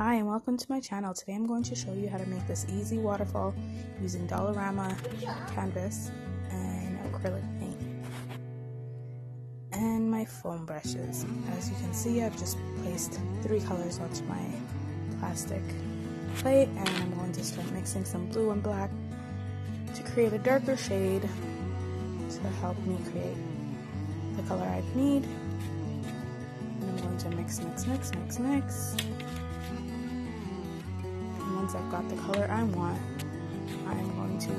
Hi and welcome to my channel. Today I'm going to show you how to make this easy waterfall using Dollarama canvas and acrylic paint and my foam brushes. As you can see, I've just placed 3 colors onto my plastic plate and I'm going to start mixing some blue and black to create a darker shade to help me create the color I need. And I'm going to mix. Once I've got the color I want, I'm going to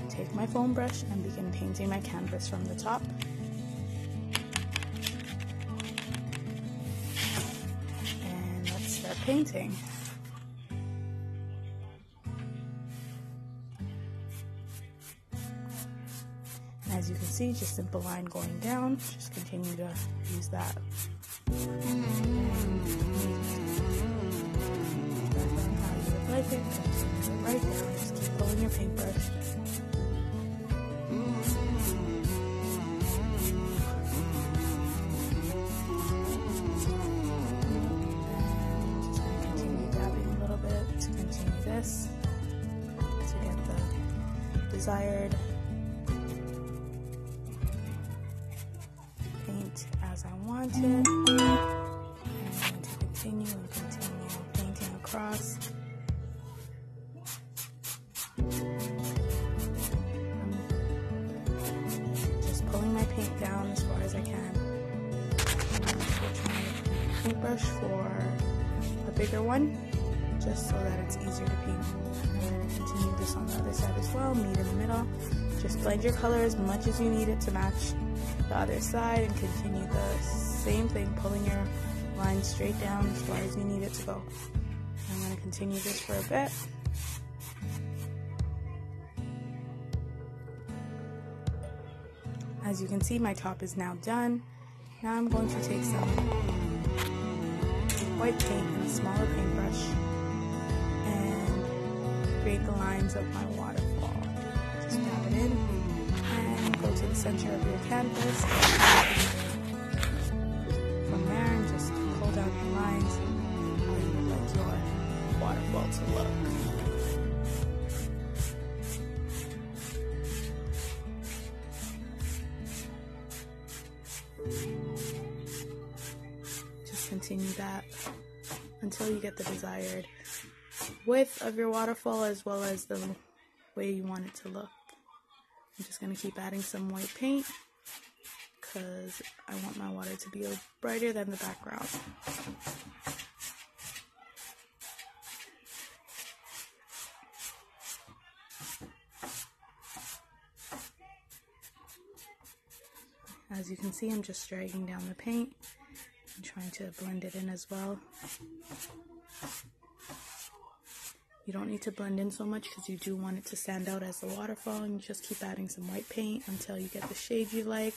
take my foam brush and begin painting my canvas from the top. And let's start painting. And as you can see, just simple line going down, just continue to use that. Like it, right down, just keep pulling your paintbrush. Just going to continue dabbing a little bit to continue this, to get the desired paint as I want it. And I'm going to continue painting across. Pulling my paint down as far as I can. Switch my paintbrush for a bigger one, just so that it's easier to paint. I'm going to continue this on the other side as well, meet in the middle. Just blend your color as much as you need it to match the other side and continue the same thing, pulling your line straight down as far as you need it to go. I'm going to continue this for a bit. As you can see, my top is now done. Now I'm going to take some white paint and a smaller paintbrush and create the lines of my waterfall. Just dab it in and go to the center of your canvas. From there, and just pull down your lines how you would like your waterfall to look. Continue that until you get the desired width of your waterfall as well as the way you want it to look. I'm just going to keep adding some white paint because I want my water to be brighter than the background. As you can see, I'm just dragging down the paint. I'm trying to blend it in as well. You don't need to blend in so much because you do want it to stand out as the waterfall, and you just keep adding some white paint until you get the shade you like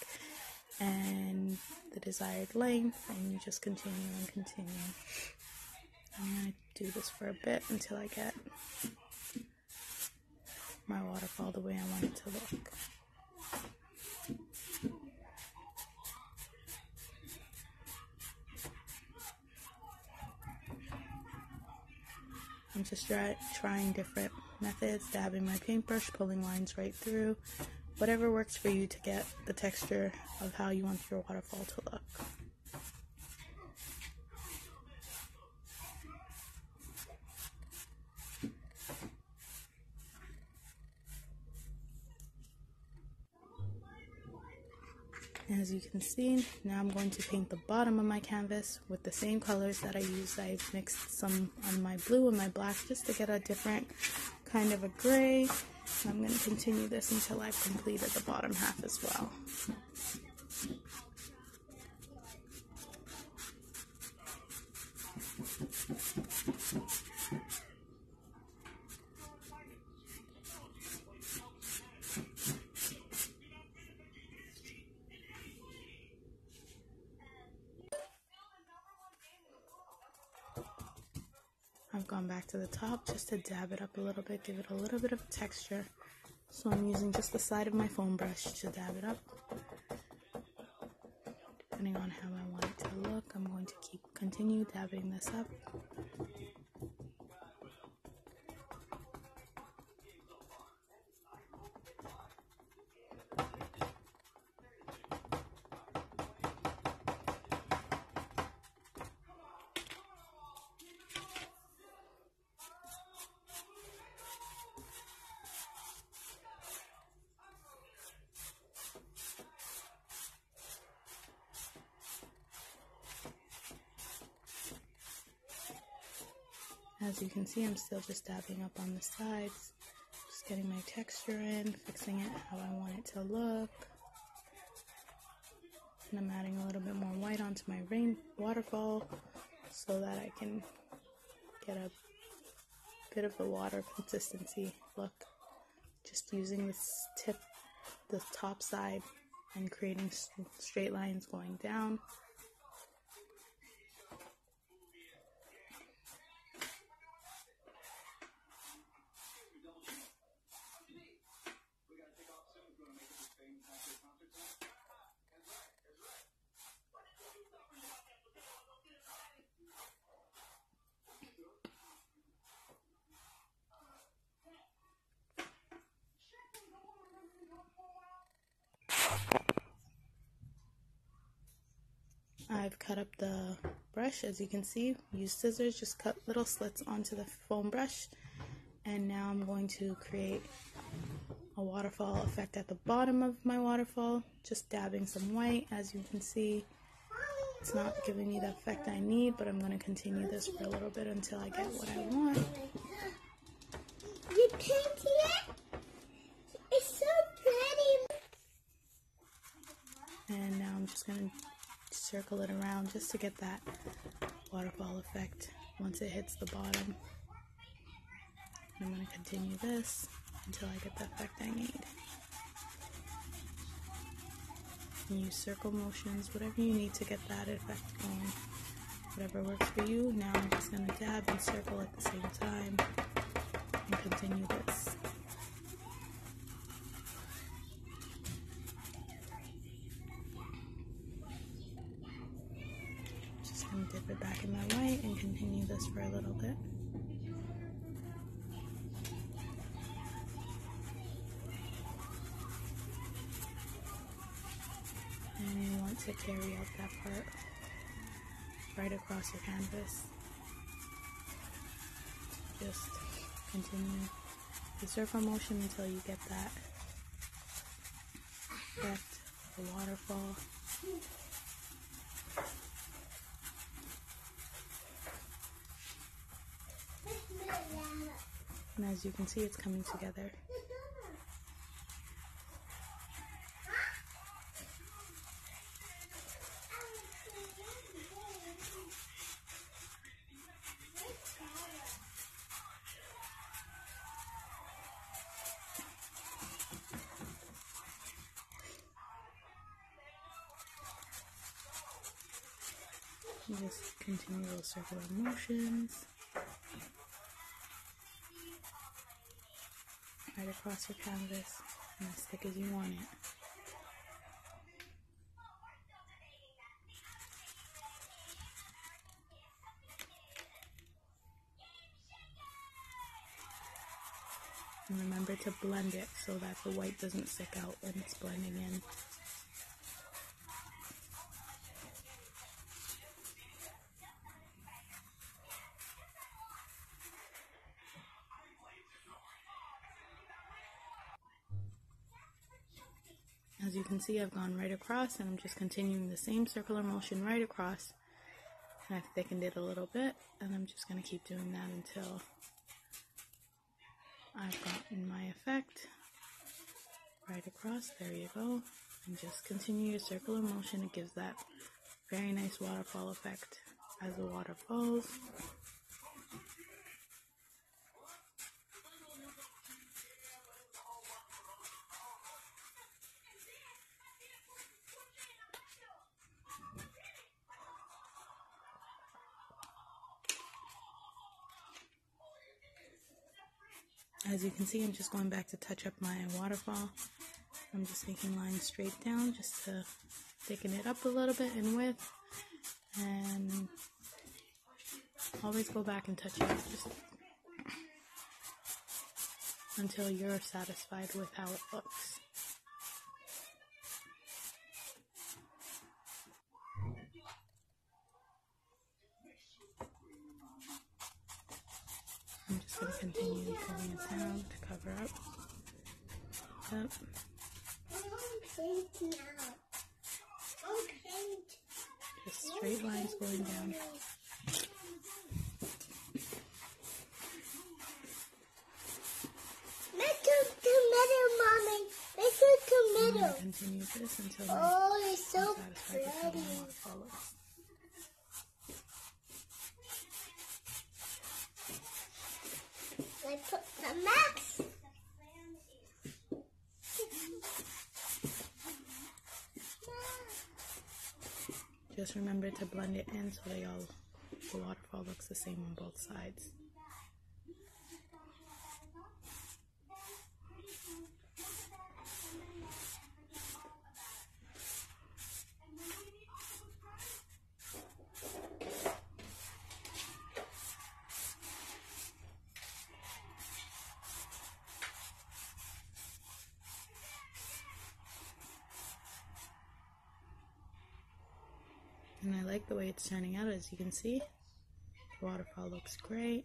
and the desired length, and you just continue and continue. I'm going to do this for a bit until I get my waterfall the way I want it to look. I'm just trying different methods, dabbing my paintbrush, pulling lines right through, whatever works for you to get the texture of how you want your waterfall to look. As you can see, now I'm going to paint the bottom of my canvas with the same colors that I used. I've mixed some on my blue and my black just to get a different kind of a gray. And I'm going to continue this until I've completed the bottom half as well. I've gone back to the top just to dab it up a little bit, give it a little bit of texture. So I'm using just the side of my foam brush to dab it up. Depending on how I want it to look, I'm going to continue dabbing this up. As you can see, I'm still just dabbing up on the sides, just getting my texture in, fixing it how I want it to look. And I'm adding a little bit more white onto my waterfall so that I can get a bit of the water consistency look. Just using this tip, the top side, and creating straight lines going down. I've cut up the brush, as you can see. Use scissors, just cut little slits onto the foam brush. And now I'm going to create a waterfall effect at the bottom of my waterfall. Just dabbing some white, as you can see. It's not giving me the effect I need, but I'm going to continue this for a little bit until I get what I want. You painted it? It's so pretty. And now I'm just going to circle it around just to get that waterfall effect once it hits the bottom. And I'm going to continue this until I get the effect I need. And use circle motions, whatever you need to get that effect going. Whatever works for you. Now I'm just going to dab and circle at the same time and continue this. Just going to dip it back in my white and continue this for a little bit. And you want to carry out that part right across your canvas. Just continue the circle motion until you get that effect of the waterfall. And as you can see, it's coming together. Just continue those circular motions right across your canvas and as thick as you want it. And remember to blend it so that the white doesn't stick out when it's blending in. As you can see, I've gone right across and I'm just continuing the same circular motion right across. And I've thickened it a little bit and I'm just going to keep doing that until I've gotten my effect right across. There you go. And just continue your circular motion. It gives that very nice waterfall effect as the water falls. As you can see, I'm just going back to touch up my waterfall. I'm just making lines straight down just to thicken it up a little bit in width. And always go back and touch it up just until you're satisfied with how it looks. I'm just going to continue pulling it down to cover up. Yep. Just straight lines going down. continue this until Oh, it's so I'm satisfied with how my pretty. waterfall looks. I put the max. Just remember to blend it in so the waterfall looks the same on both sides. And I like the way it's turning out, as you can see. The waterfall looks great.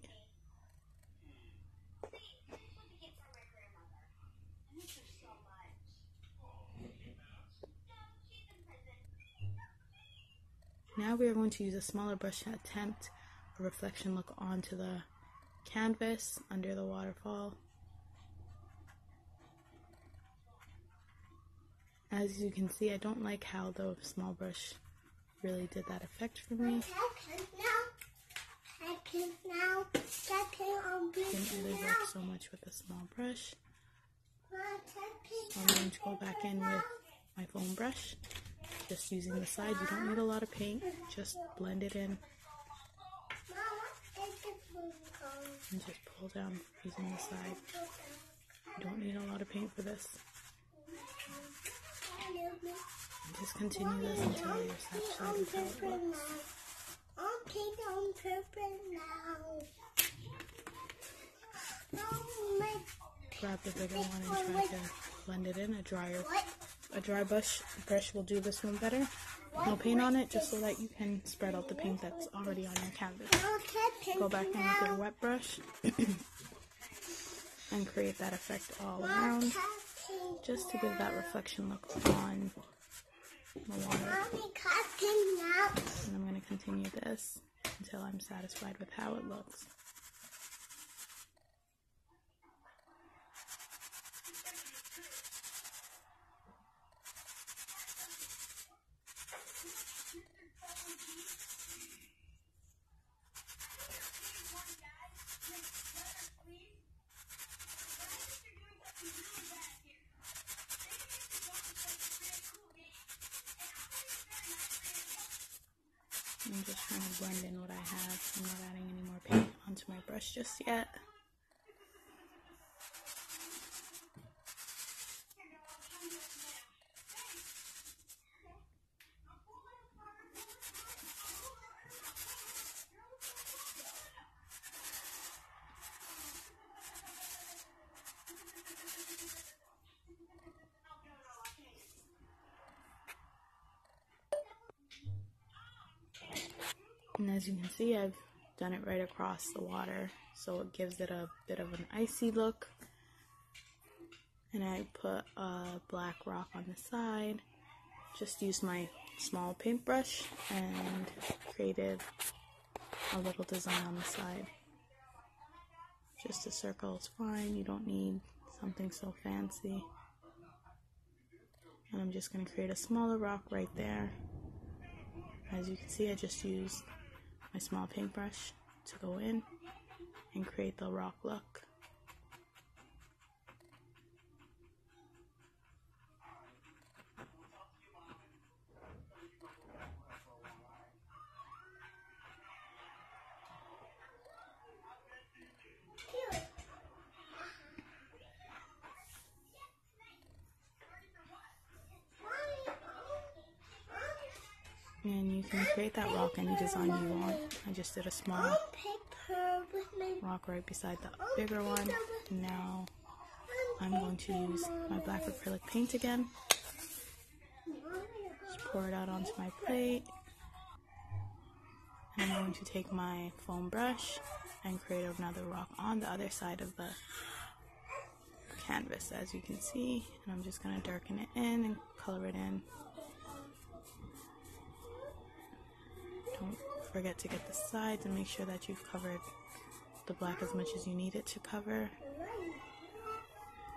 Now we are going to use a smaller brush to attempt a reflection look onto the canvas under the waterfall. As you can see, I don't like how the small brush really did that effect for me. Didn't really work so much with a small brush. So I'm going to go back in with my foam brush, just using the side. You don't need a lot of paint, just blend it in and just pull down using the side. You don't need a lot of paint for this. Just continue this until you're satisfied with how it looks. On purple now. Grab the bigger one and try to blend it in. A dry brush will do this one better. No paint on it, just so that you can spread out the paint that's already on your canvas. Go back in with your wet brush and create that effect all around, just to give that reflection look on the water. And I'm going to continue this until I'm satisfied with how it looks. I'm just trying to blend in what I have. I'm not adding any more paint onto my brush just yet. And as you can see, I've done it right across the water, so it gives it a bit of an icy look. And I put a black rock on the side. Just used my small paintbrush and created a little design on the side. Just a circle is fine, you don't need something so fancy. And I'm just going to create a smaller rock right there. As you can see, I just used my small paintbrush to go in and create the rock look. And you can create that rock any design you want. I just did a small rock right beside the bigger one. And now I'm going to use my black acrylic paint again. Just pour it out onto my plate. And I'm going to take my foam brush and create another rock on the other side of the canvas, as you can see. And I'm just going to darken it in and color it in. Don't forget to get the sides and make sure that you've covered the black as much as you need it to cover.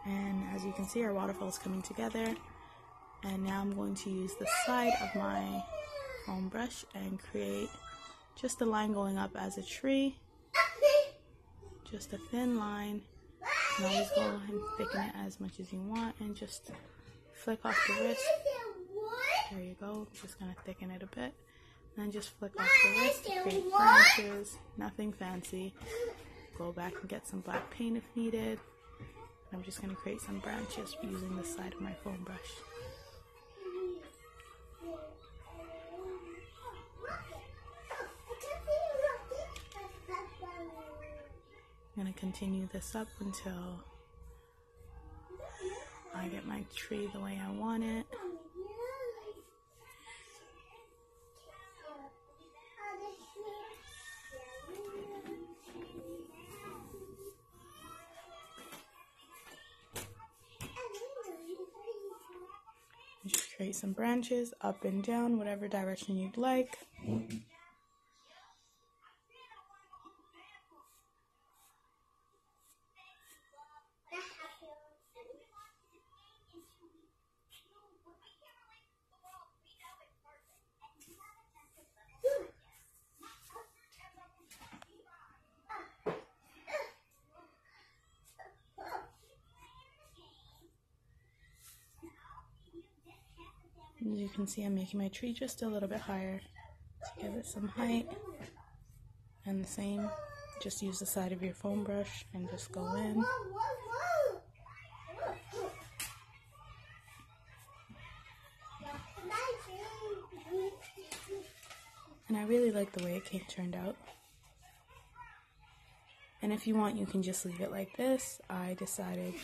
And as you can see, our waterfall is coming together. And now I'm going to use the side of my foam brush and create just a line going up as a tree. Just a thin line. You can always go and thicken it as much as you want and just flick off the wrist. There you go. Just gonna thicken it a bit. And then just flick off the wrist to create branches. Nothing fancy. Go back and get some black paint if needed. I'm just gonna create some branches using the side of my foam brush. I'm going to continue this up until I get my tree the way I want it. Just create some branches up and down, whatever direction you'd like. As you can see, I'm making my tree just a little bit higher to give it some height. And the same, just use the side of your foam brush and just go in. And I really like the way it turned out. And if you want, you can just leave it like this. I decided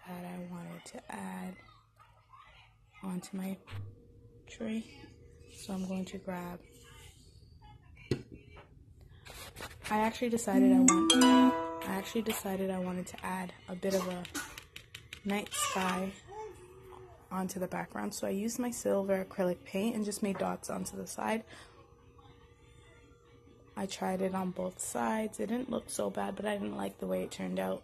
that I wanted to add onto my tree, so I'm going to grab. I actually decided I wanted to add a bit of a night sky onto the background, so I used my silver acrylic paint and just made dots onto the side. I tried it on both sides. It didn't look so bad, but I didn't like the way it turned out.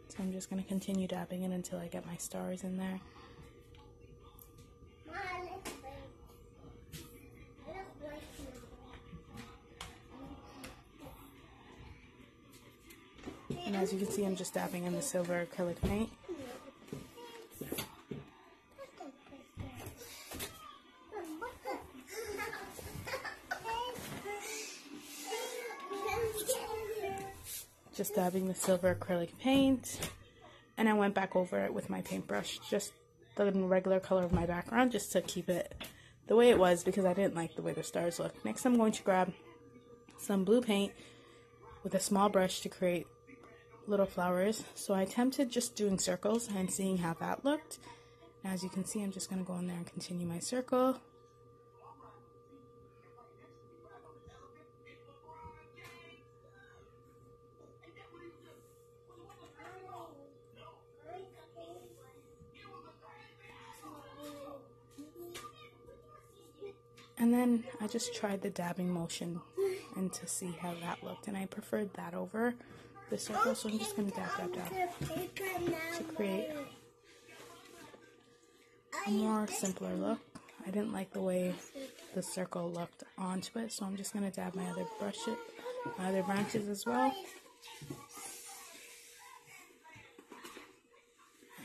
So I'm just going to continue dabbing it until I get my stars in there. And as you can see, I'm just dabbing in the silver acrylic paint. Just dabbing the silver acrylic paint, and I went back over it with my paintbrush, just the regular color of my background, just to keep it the way it was because I didn't like the way the stars looked. Next, I'm going to grab some blue paint with a small brush to create little flowers. So I attempted just doing circles and seeing how that looked. And as you can see, I'm just going to go in there and continue my circle. And then I just tried the dabbing motion and to see how that looked, and I preferred that over the circle, so I'm just going to dab to create a more simpler look. I didn't like the way the circle looked onto it, so I'm just going to dab my other branches as well.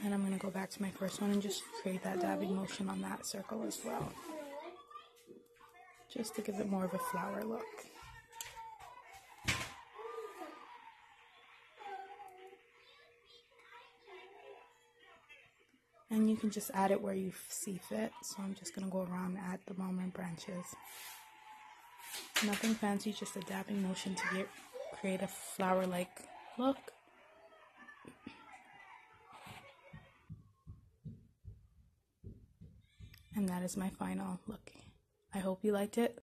And I'm going to go back to my first one and just create that dabbing motion on that circle as well, just to give it more of a flower look. And you can just add it where you see fit. So I'm just going to go around and add the more branches. Nothing fancy, just a dabbing motion to create a flower-like look. And that is my final look. I hope you liked it.